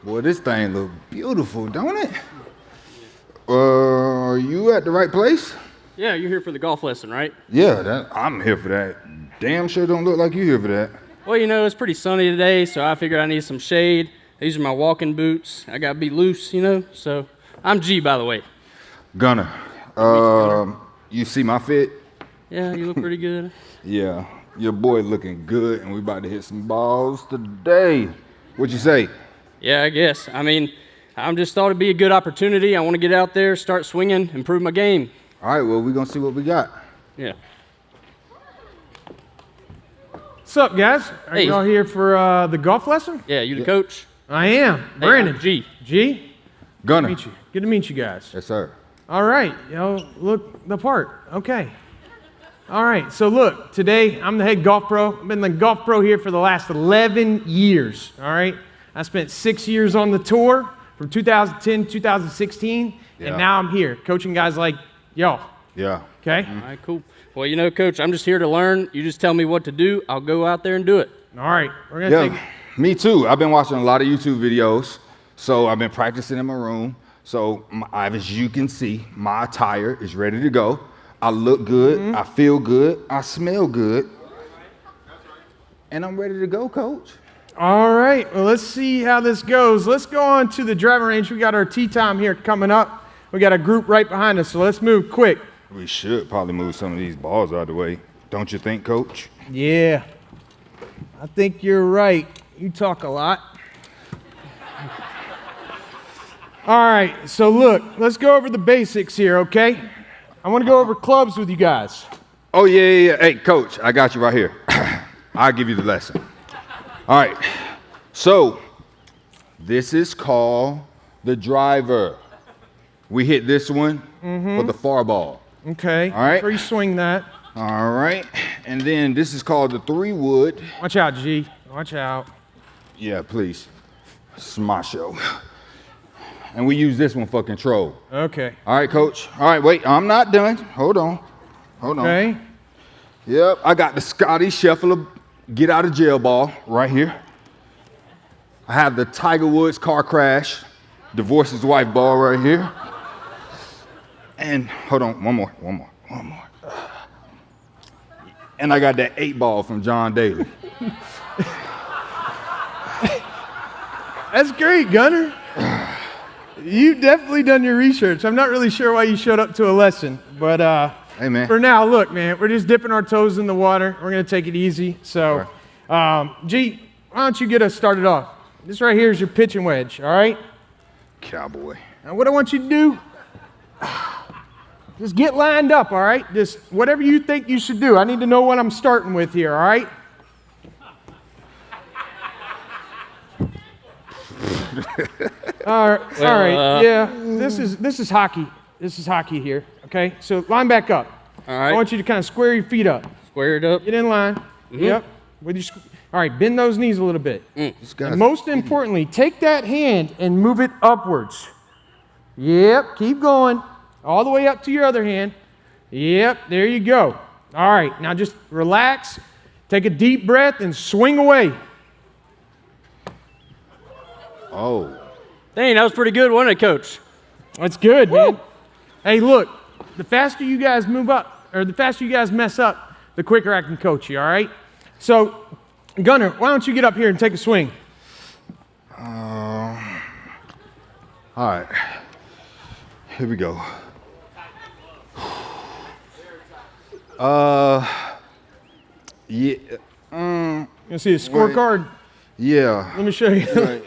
Boy, this thing look beautiful, don't it? Are you at the right place? Yeah, you're here for the golf lesson, right? Yeah, I'm here for that. Damn sure don't look like you here for that. Well, you know, it's pretty sunny today, so I figured I need some shade. These are my walking boots. I gotta be loose, you know? So, I'm G, by the way. Gunner, you see my fit? Yeah, you look pretty good. Yeah, your boy looking good, and we about to hit some balls today. What you say? Yeah, I guess. I mean, I just thought it'd be a good opportunity. I want to get out there, start swinging, improve my game. All right, well, we're going to see what we got. Yeah. What's up, guys? Are you all here for the golf lesson? Yeah, you the coach? I am. Brandon. G. G? Gunner. Good to meet you. Good to meet you guys. Yes, sir. All right. Look the part. Okay. All right. So, look, today I'm the head golf pro. I've been the golf pro here for the last 11 years. All right. I spent 6 years on the tour from 2010 to 2016, and now I'm here coaching guys like y'all. Yeah. Okay? All right, cool. Well, you know, coach, I'm just here to learn. You just tell me what to do. I'll go out there and do it. All right. We're going to take me too. I've been watching a lot of YouTube videos, so I've been practicing in my room. So, as you can see, my attire is ready to go. I look good. I feel good. I smell good. And I'm ready to go, coach. All right, well, let's see how this goes. Let's go on to the driving range. We got our tee time here coming up. We got a group right behind us, so let's move quick. We should probably move some of these balls out of the way. Don't you think, coach? Yeah, I think you're right. You talk a lot. All right, so look, let's go over the basics here, okay? I want to go over clubs with you guys. Oh, yeah. Hey, coach, I got you right here. I'll give you the lesson. All right, so this is called the driver. We hit this one for the far ball. Okay, all right. Free swing that. All right, and then this is called the 3-wood. Watch out, G, watch out. Yeah, please, it's my show. And we use this one for control. Okay. All right, coach. All right, wait, I'm not done. Hold on. Okay. Yep, I got the Scotty Scheffler get out of jail ball right here. I have the Tiger Woods car crash, divorce his wife ball right here. And hold on, one more. And I got that 8 ball from John Daly. That's great, Gunner. You've definitely done your research. I'm not really sure why you showed up to a lesson, but hey, man. For now, look, man, we're just dipping our toes in the water. We're going to take it easy. So, G, why don't you get us started off? This right here is your pitching wedge, all right? Cowboy. Now, what I want you to do, just get lined up, all right? Just whatever you think you should do. I need to know what I'm starting with here, all right? All right. Yeah, this is hockey. This is hockey here, okay? So line back up. All right. I want you to kind of square your feet up. Square it up. Get in line. Yep. All right, bend those knees a little bit. And most importantly, take that hand and move it upwards. Yep, keep going. All the way up to your other hand. Yep, there you go. All right, now just relax. Take a deep breath and swing away. Oh. Dang, that was pretty good, wasn't it, coach? That's good, man. Hey, look, the faster you guys move up, or the faster you guys mess up, the quicker I can coach you, all right? So, Gunner, why don't you get up here and take a swing? All right. Here we go. Yeah. You want to see a scorecard? Yeah. Let me show you. Right.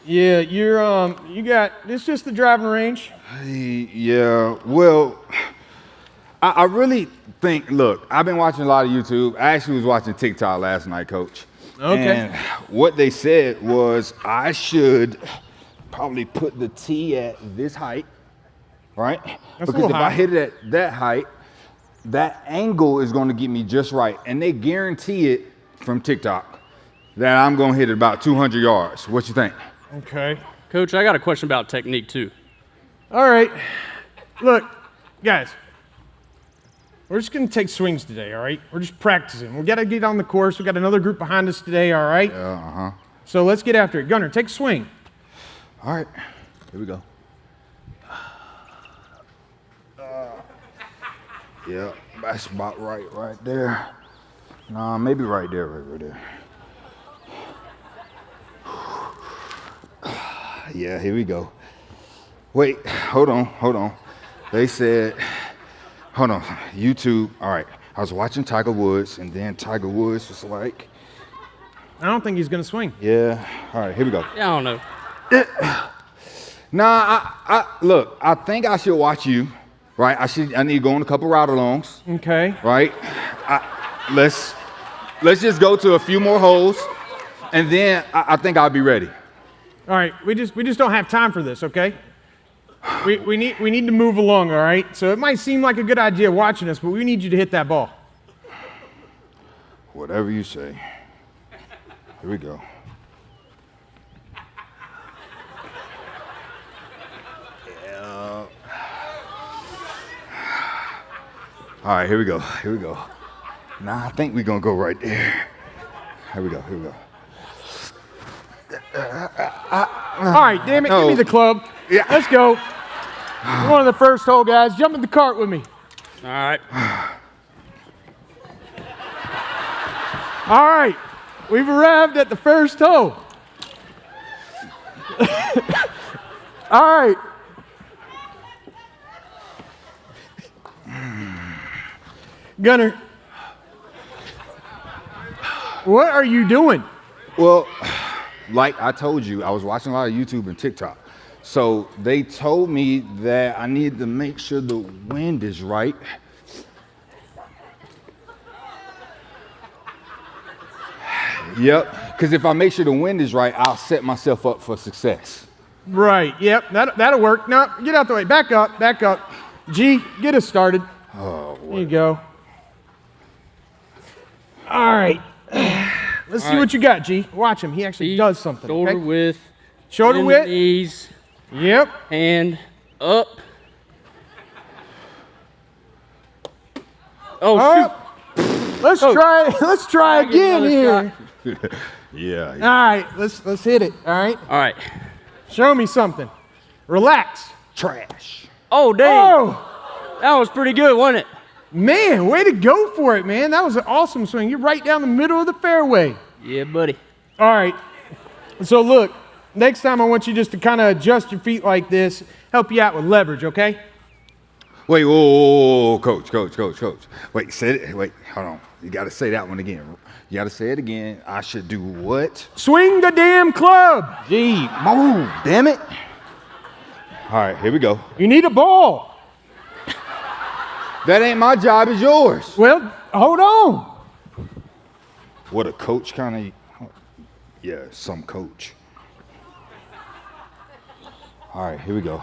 Yeah, you got, it's just the driving range. Yeah, well, I really think, look, I've been watching a lot of YouTube. I actually was watching TikTok last night, Coach. Okay. And what they said was I should probably put the tee at this height, right? That's because if I hit it at that height, that angle is going to get me just right. And they guarantee it from TikTok that I'm going to hit it about 200 yards. What you think? Okay. Coach, I got a question about technique, too. All right. Look, guys, we're just going to take swings today, all right? We're just practicing. We got to get on the course. We got another group behind us today, all right? Yeah, So let's get after it. Gunner, take a swing. All right, here we go. Yeah, that's about right there. Nah, maybe right there, right there. Yeah, here we go. Wait, hold on. They said, hold on, YouTube. All right, I was watching Tiger Woods, and then Tiger Woods was like, I don't think he's gonna swing. yeah. All right, here we go. Yeah, I don't know. Nah, look, I think I should watch you, right? I need to go on a couple ride-alongs, Okay. right? Let's just go to a few more holes, and then I think I'll be ready. All right. We just don't have time for this, okay? We need to move along, all right? So it might seem like a good idea watching us, but we need you to hit that ball. Whatever you say. Here we go. Yeah. All right, here we go. Nah, I think we're gonna go right there. Here we go. All right, damn it, No. give me the club. Yeah. Let's go. We're on the first hole, guys. Jump in the cart with me. All right. All right, we've arrived at the first hole. All right. Gunner, what are you doing? Well, like I told you, I was watching a lot of YouTube and TikTok. So they told me that I need to make sure the wind is right. Yep, because if I make sure the wind is right, I'll set myself up for success. Right, yep, that'll work. No, get out the way. Back up. G, get us started. Oh, There you go. All right. Let's see what you got, G. Watch him. He actually does something. Shoulder Okay? width. Shoulder bend the width. Knees. Yep. Hand up. Oh, shoot. Let's try again another here. yeah. All right, let's hit it. All right. All right. Show me something. Relax. Trash. Oh, dang. Oh, That was pretty good, wasn't it? man, way to go for it, man. That was an awesome swing. You're right down the middle of the fairway. Yeah, buddy. All right. So look, next time I want you just to kind of adjust your feet like this, help you out with leverage, okay? Wait, whoa, coach. Wait, say it. Wait, hold on. You got to say that one again. You got to say it again. I should do what? Swing the damn club. Gee, move, damn it. All right, here we go. You need a ball. That ain't my job, it's yours. Well, hold on. What a coach kind of, yeah, some coach. All right, here we go.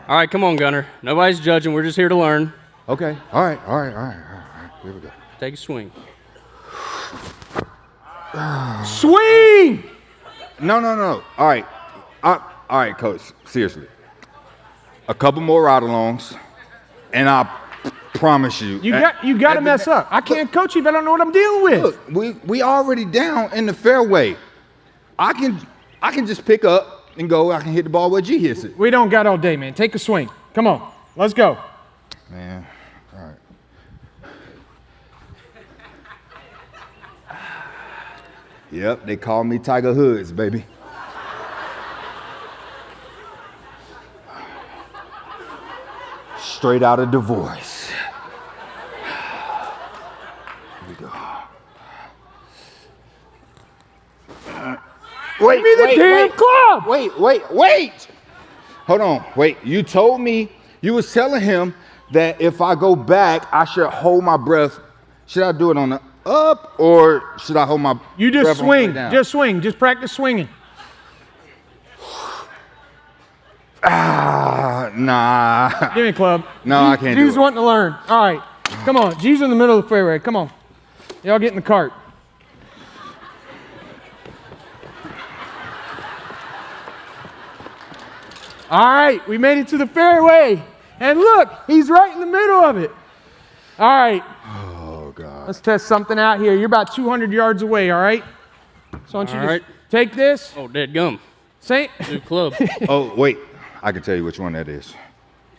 All right, come on, Gunner. Nobody's judging. We're just here to learn. Okay, all right. Here we go. Take a swing. Swing. No. All right. All right, coach, seriously. A couple more ride-alongs, and I promise you. You got to mess up. I can't coach you if I don't know what I'm dealing with. Look, we already down in the fairway. I can just pick up and go. I can hit the ball where G hits it. We don't got all day, man. Take a swing. Come on. Let's go. Man, all right. Yep, they call me Tiger Hoods, baby. Straight out of divorce. Here we go. Wait, Give me the damn club. Wait. Hold on. Wait, you told me, you was telling him that if I go back, I should hold my breath. Should I do it on the up or should I hold my You just breath on the way swing. down? Just swing. Just practice swinging. Nah. Give me a club. No, I can't do G's it. wanting to learn. All right. Come on. G's in the middle of the fairway. Come on. Y'all get in the cart. All right. We made it to the fairway. And look, he's right in the middle of it. All right. Oh, God. Let's test something out here. You're about 200 yards away, all right? So I want you All to right. take this, Oh, dead gum. Say. New club. Oh, wait. I can tell you which one that is.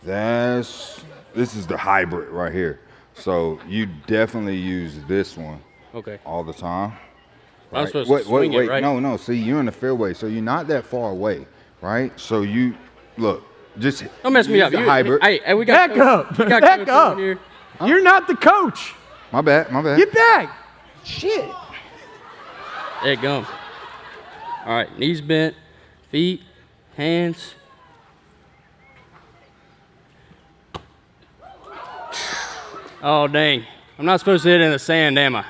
This is the hybrid right here. So you definitely use this one all the time. I'm Right? supposed to swing it, right? No. See, you're in the fairway, so you're not that far away, right? So you, look, just don't mess me up. The hybrid. Hey, we got back up. We got Back up. Here. You're not the coach. My bad. Get back. Shit. There you go. All right, knees bent, feet, hands. Oh, dang. I'm not supposed to hit in the sand, am I?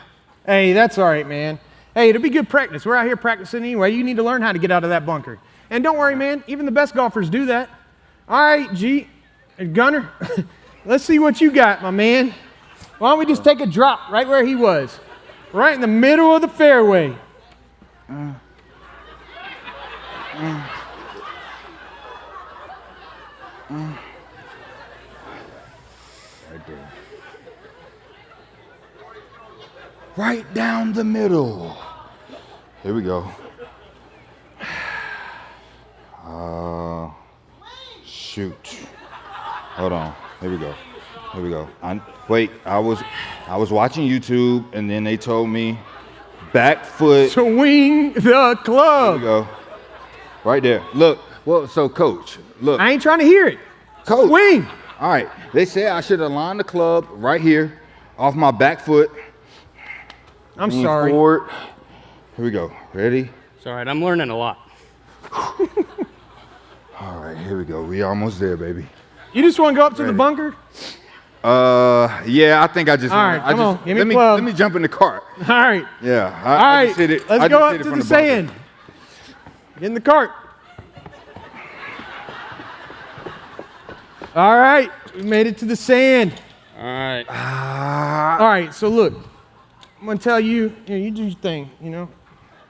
Hey, that's all right, man. Hey, it'll be good practice. We're out here practicing anyway. You need to learn how to get out of that bunker. And don't worry, man. Even the best golfers do that. All right, G. Gunner, let's see what you got, my man. Why don't we just take a drop right where he was? Right in the middle of the fairway. Right there. Right down the middle. Here we go. Shoot. Hold on. Here we go. Wait, I was watching YouTube and then they told me back foot. Swing the club. Here we go. Right there. Look. Well, so coach, look. I ain't trying to hear it. Coach. Swing. All right. They said I should align the club right here off my back foot. I'm Lean sorry. Forward. Here we go. Ready? It's all right. I'm learning a lot. All right. Here we go. We almost there, baby. You just want to go up to the bunker? Yeah, I think I just. All right, come on, give me let me jump in the cart. All right. Yeah. All right. just hit it. Let's go up to the sand. Get in the cart. All right. We made it to the sand. All right. All right. So look, I'm gonna tell you. You do your thing. You know.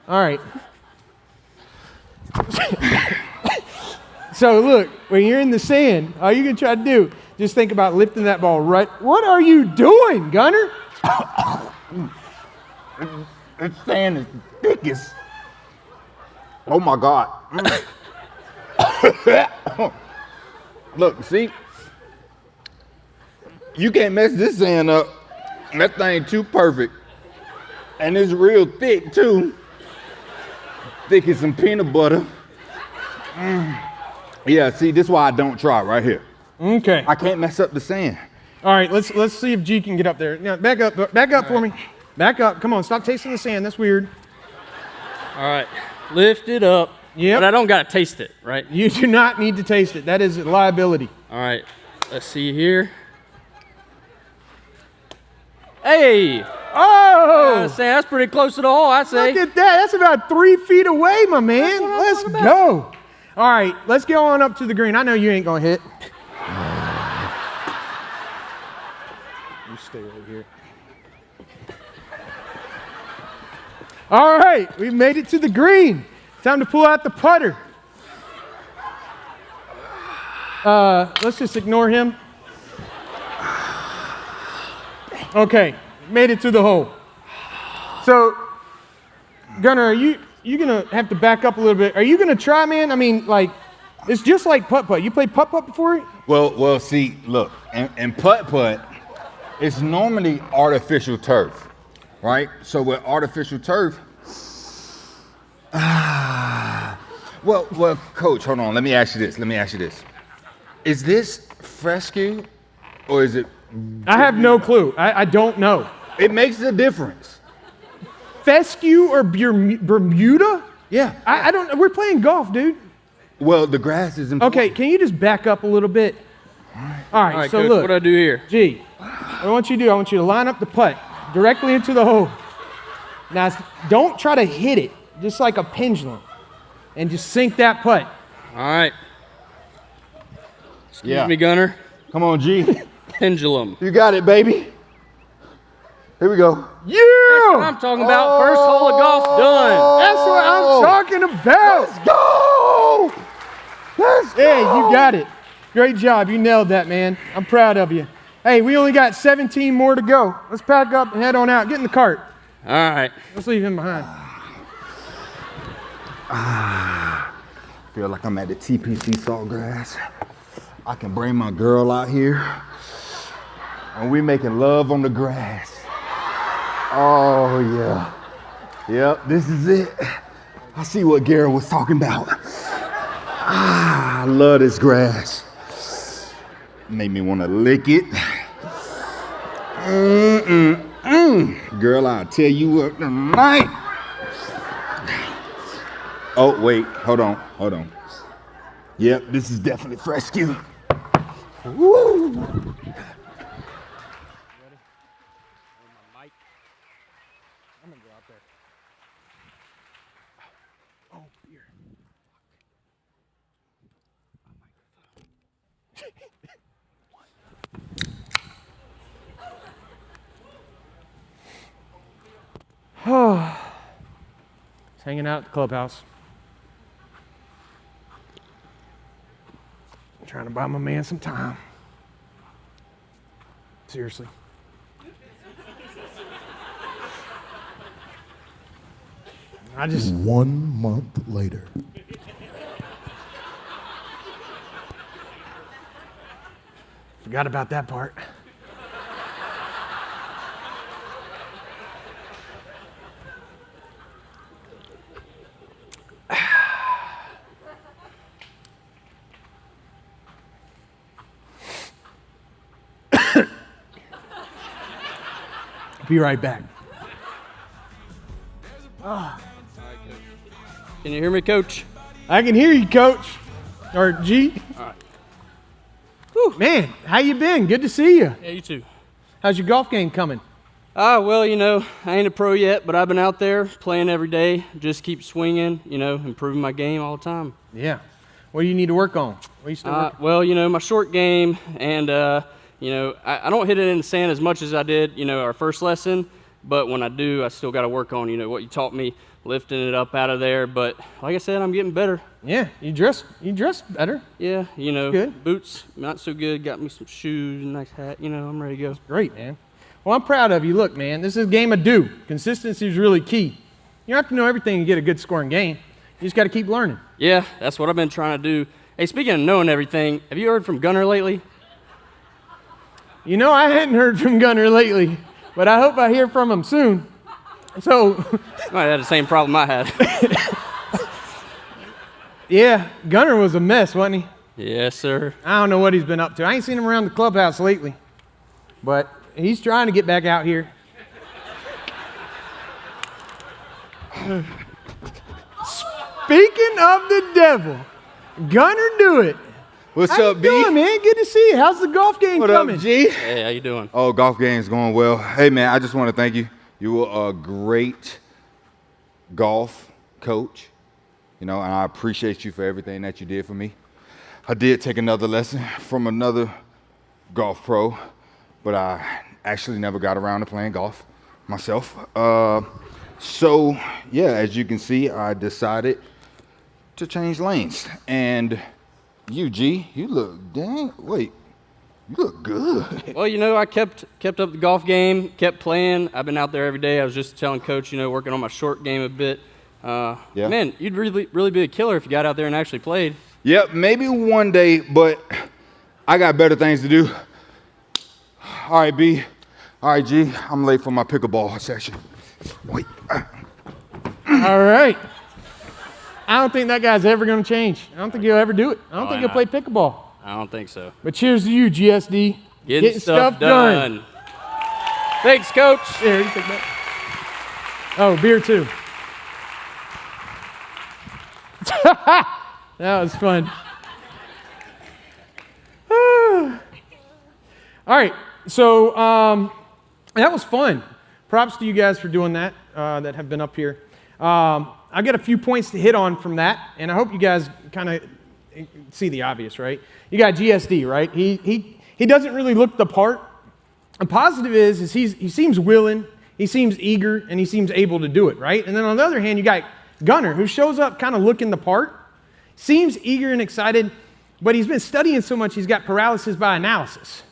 All right. So look, when you're in the sand, all you're gonna try to do, just think about lifting that ball right. What are you doing, Gunner? This sand is the thickest. Oh my God. Look, see? You can't mess this sand up. That thing too perfect. And it's real thick too. Thick as some peanut butter. Yeah, see, this is why I don't try right here. Okay. I can't mess up the sand. All right, let's see if G can get up there. Now, back up for me. Back up. Come on, stop tasting the sand. That's weird. All right. Lift it up. Yep. But I don't got to taste it, right? You do not need to taste it. That is a liability. All right. Let's see here. Hey. Oh! That's pretty close to the hole, I'd say. Look at that. That's about 3 feet away, my man. Let's go. All right, let's go on up to the green. I know you ain't going to hit. You stay right here. All right, we've made it to the green. Time to pull out the putter. Let's just ignore him. Okay, made it to the hole. So, Gunner, are you gonna have to back up a little bit? Are you gonna try, man? I mean, like, it's just like putt-putt. You played putt-putt before? Well, see, look, in putt-putt, it's normally artificial turf, right? So with artificial turf, well, coach, hold on. Let me ask you this. Is this fescue or is it? I have no clue. I don't know. It makes a difference. Fescue or Bermuda? Yeah. I don't know. We're playing golf, dude. Well, the grass is important. Okay, can you just back up a little bit? All right, so Coach, look. what do I do here? G, what I want you to do, I want you to line up the putt directly into the hole. Now, don't try to hit it, just like a pendulum, and just sink that putt. All right. Excuse me, Gunner. Come on, G. Pendulum. You got it, baby. Here we go. Yeah! That's what I'm talking about. First hole of golf done. That's what I'm talking about. Let's go. Let's go. Hey, you got it. Great job. You nailed that, man. I'm proud of you. Hey, we only got 17 more to go. Let's pack up and head on out. Get in the cart. All right. Let's leave him behind. feel like I'm at the TPC Saltgrass. I can bring my girl out here and we making love on the grass. Oh yeah. Yep, this is it. I see what Garrett was talking about. I love this grass. Made me want to lick it. Girl, I'll tell you what tonight. Oh, wait, hold on. Yep, this is definitely fresh skin. Woo! Just hanging out at the clubhouse. Trying to buy my man some time. Seriously. I just 1 month later. forgot about that part. Be right back. Can you hear me, Coach? I can hear you, Coach. Or G. All right. Whew, man, how you been? Good to see you. Yeah, you too. How's your golf game coming? Well, you know, I ain't a pro yet, but I've been out there playing every day. Just keep swinging, you know, improving my game all the time. Yeah. What do you need to work on? What are you still working? Well, you know, my short game and, you know, I don't hit it in the sand as much as I did, you know, our first lesson. But when I do, I still got to work on, you know, what you taught me, lifting it up out of there. But like I said, I'm getting better. Yeah, you dress better. Yeah, you know, good. Boots, not so good. Got me some shoes, nice hat. You know, I'm ready to go. Great, man. Well, I'm proud of you. Look, man, this is a game of do. Consistency is really key. You don't have to know everything to get a good scoring game. You just got to keep learning. Yeah, that's what I've been trying to do. Hey, speaking of knowing everything, have you heard from Gunner lately? You know, I hadn't heard from Gunner lately, but I hope I hear from him soon. So, Might have had the same problem I had. yeah, Gunner was a mess, wasn't he? Yes, sir. I don't know what he's been up to. I ain't seen him around the clubhouse lately, but he's trying to get back out here. Speaking of the devil, Gunner do it. What's How up, you B? doing, man? Good to see you. How's the golf game What coming? up, G? Hey, how you doing? Oh, golf game's going well. Hey, man, I just want to thank you. You were a great golf coach, you know, and I appreciate you for everything that you did for me. I did take another lesson from another golf pro, but I actually never got around to playing golf myself. So, yeah, as you can see, I decided to change lanes. And you, G, you look, you look good. Well, you know, I kept up the golf game, kept playing. I've been out there every day. I was just telling Coach, you know, working on my short game a bit. Yeah. Man, you'd really be a killer if you got out there and actually played. Yep, maybe one day, but I got better things to do. All right, B. All right, G, I'm late for my pickleball session. Wait. All right. I don't think that guy's ever going to change. I don't think he'll ever do it. I don't think he'll play pickleball. I don't think so. But cheers to you, GSD. Getting stuff done. Thanks, Coach. Here, you take that. Oh, beer too. That was fun. All right, so that was fun. Props to you guys for doing that, that have been up here. I got a few points to hit on from that, and I hope you guys kind of see the obvious, right? You got GSD, right? He doesn't really look the part. A positive is he seems willing, he seems eager, and he seems able to do it, right? And then on the other hand, you got Gunner, who shows up kind of looking the part, seems eager and excited, but he's been studying so much he's got paralysis by analysis,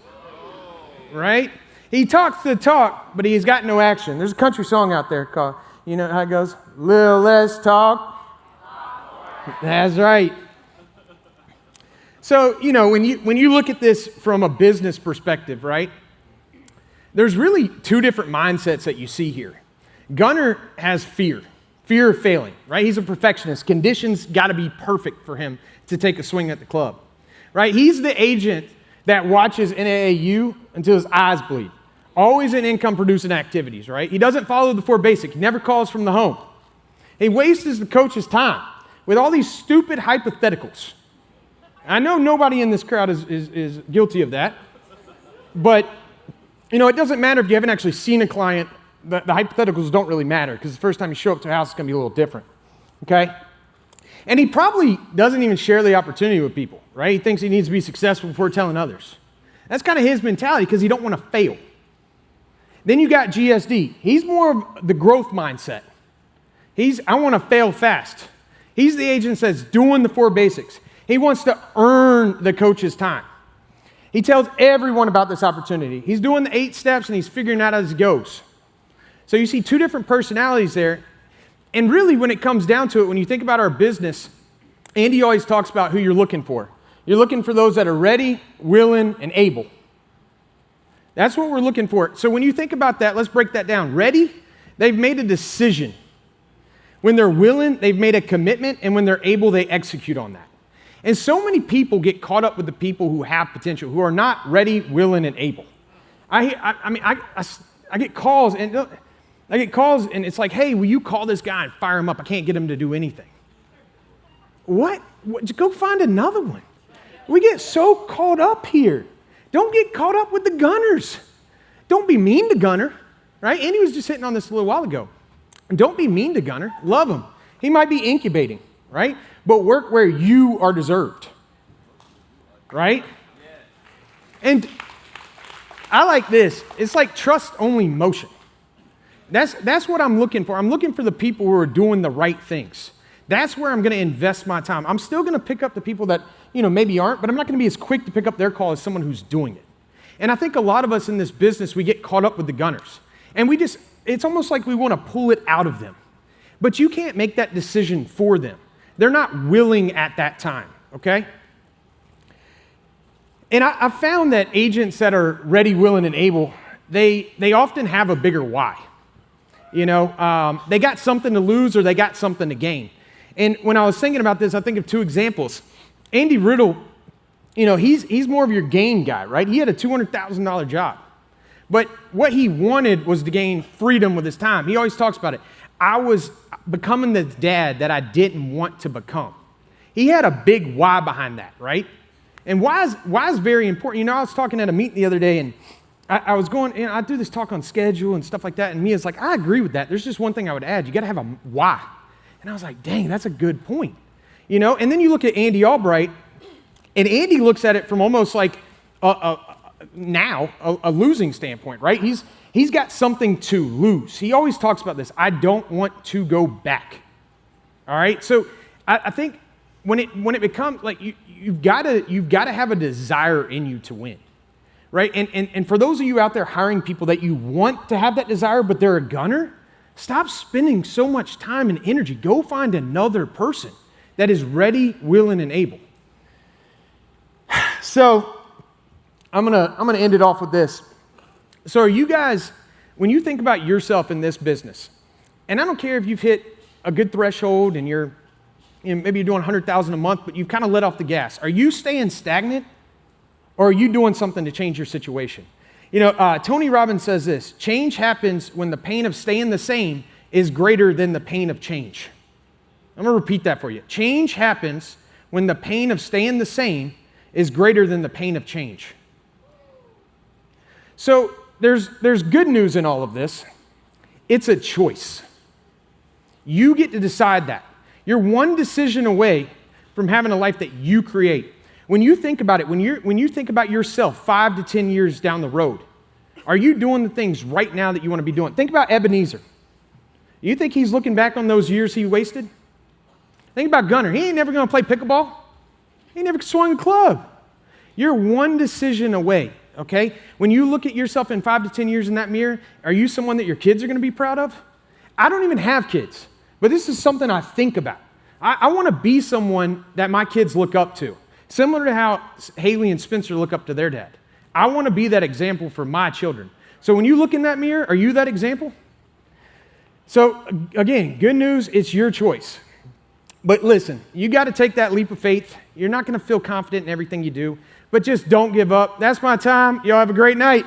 right? He talks the talk, but he's got no action. There's a country song out there called, you know how it goes? Little less talk. That's right. So, when you look at this from a business perspective, right, there's really two different mindsets that you see here. Gunner has fear of failing, right? He's a perfectionist. Conditions got to be perfect for him to take a swing at the club, right? He's the agent that watches NAAU until his eyes bleed. Always in income-producing activities, right? He doesn't follow the 4 basic. He never calls from the home. He wastes the coach's time with all these stupid hypotheticals. I know nobody in this crowd is guilty of that, but it doesn't matter if you haven't actually seen a client. The hypotheticals don't really matter because the first time you show up to a house, it's going to be a little different, okay? And he probably doesn't even share the opportunity with people, right? He thinks he needs to be successful before telling others. That's kind of his mentality because he don't want to fail. Then you got GSD. He's more of the growth mindset. I want to fail fast. He's the agent that's doing the 4 basics. He wants to earn the coach's time. He tells everyone about this opportunity. He's doing the 8 steps and he's figuring out as he goes. So you see 2 different personalities there. And really when it comes down to it, when you think about our business, Andy always talks about who you're looking for. You're looking for those that are ready, willing, and able. That's what we're looking for. So when you think about that, let's break that down. Ready, they've made a decision. When they're willing, they've made a commitment. And when they're able, they execute on that. And so many people get caught up with the people who have potential, who are not ready, willing, and able. I get calls and it's like, hey, will you call this guy and fire him up? I can't get him to do anything. What? Go find another one. We get so caught up here. Don't get caught up with the gunners. Don't be mean to Gunner, right? Andy was just hitting on this a little while ago. Don't be mean to Gunner. Love him. He might be incubating, right? But work where you are deserved, right? And I like this. It's like trust-only motion. That's what I'm looking for. I'm looking for the people who are doing the right things. That's where I'm going to invest my time. I'm still going to pick up the people that, maybe aren't, but I'm not going to be as quick to pick up their call as someone who's doing it. And I think a lot of us in this business, we get caught up with the gunners. And it's almost like we want to pull it out of them. But you can't make that decision for them. They're not willing at that time, okay? And I found that agents that are ready, willing, and able, they often have a bigger why. They got something to lose or they got something to gain. And when I was thinking about this, I think of 2 examples. Andy Riddle, he's more of your gain guy, right? He had a $200,000 job. But what he wanted was to gain freedom with his time. He always talks about it. I was becoming the dad that I didn't want to become. He had a big why behind that, right? And why is very important. I was talking at a meeting the other day, and I was going, I do this talk on schedule and stuff like that, and Mia's like, I agree with that. There's just one thing I would add. You got to have a why. And I was like, dang, that's a good point. And then you look at Andy Albright, and Andy looks at it from almost like a losing standpoint, right? He's got something to lose. He always talks about this. I don't want to go back. All right? So I think when it becomes like you've got to have a desire in you to win. Right? And for those of you out there hiring people that you want to have that desire, but they're a gunner, stop spending so much time and energy. Go find another person that is ready, willing, and able. So I'm gonna end it off with this. So are you guys, when you think about yourself in this business, and I don't care if you've hit a good threshold and maybe you're doing $100,000 a month, but you've kind of let off the gas. Are you staying stagnant? Or are you doing something to change your situation? Tony Robbins says this: change happens when the pain of staying the same is greater than the pain of change. I'm going to repeat that for you. Change happens when the pain of staying the same is greater than the pain of change. So there's good news in all of this. It's a choice. You get to decide that. You're one decision away from having a life that you create. When you think about it, when you think about yourself 5 to 10 years down the road, are you doing the things right now that you want to be doing? Think about Ebenezer. You think he's looking back on those years he wasted? Think about Gunner. He ain't never going to play pickleball. He never swung a club. You're one decision away, okay? When you look at yourself in 5 to 10 years in that mirror, are you someone that your kids are going to be proud of? I don't even have kids, but this is something I think about. I want to be someone that my kids look up to. Similar to how Haley and Spencer look up to their dad. I want to be that example for my children. So when you look in that mirror, are you that example? So again, good news, it's your choice. But listen, you got to take that leap of faith. You're not going to feel confident in everything you do, but just don't give up. That's my time. Y'all have a great night.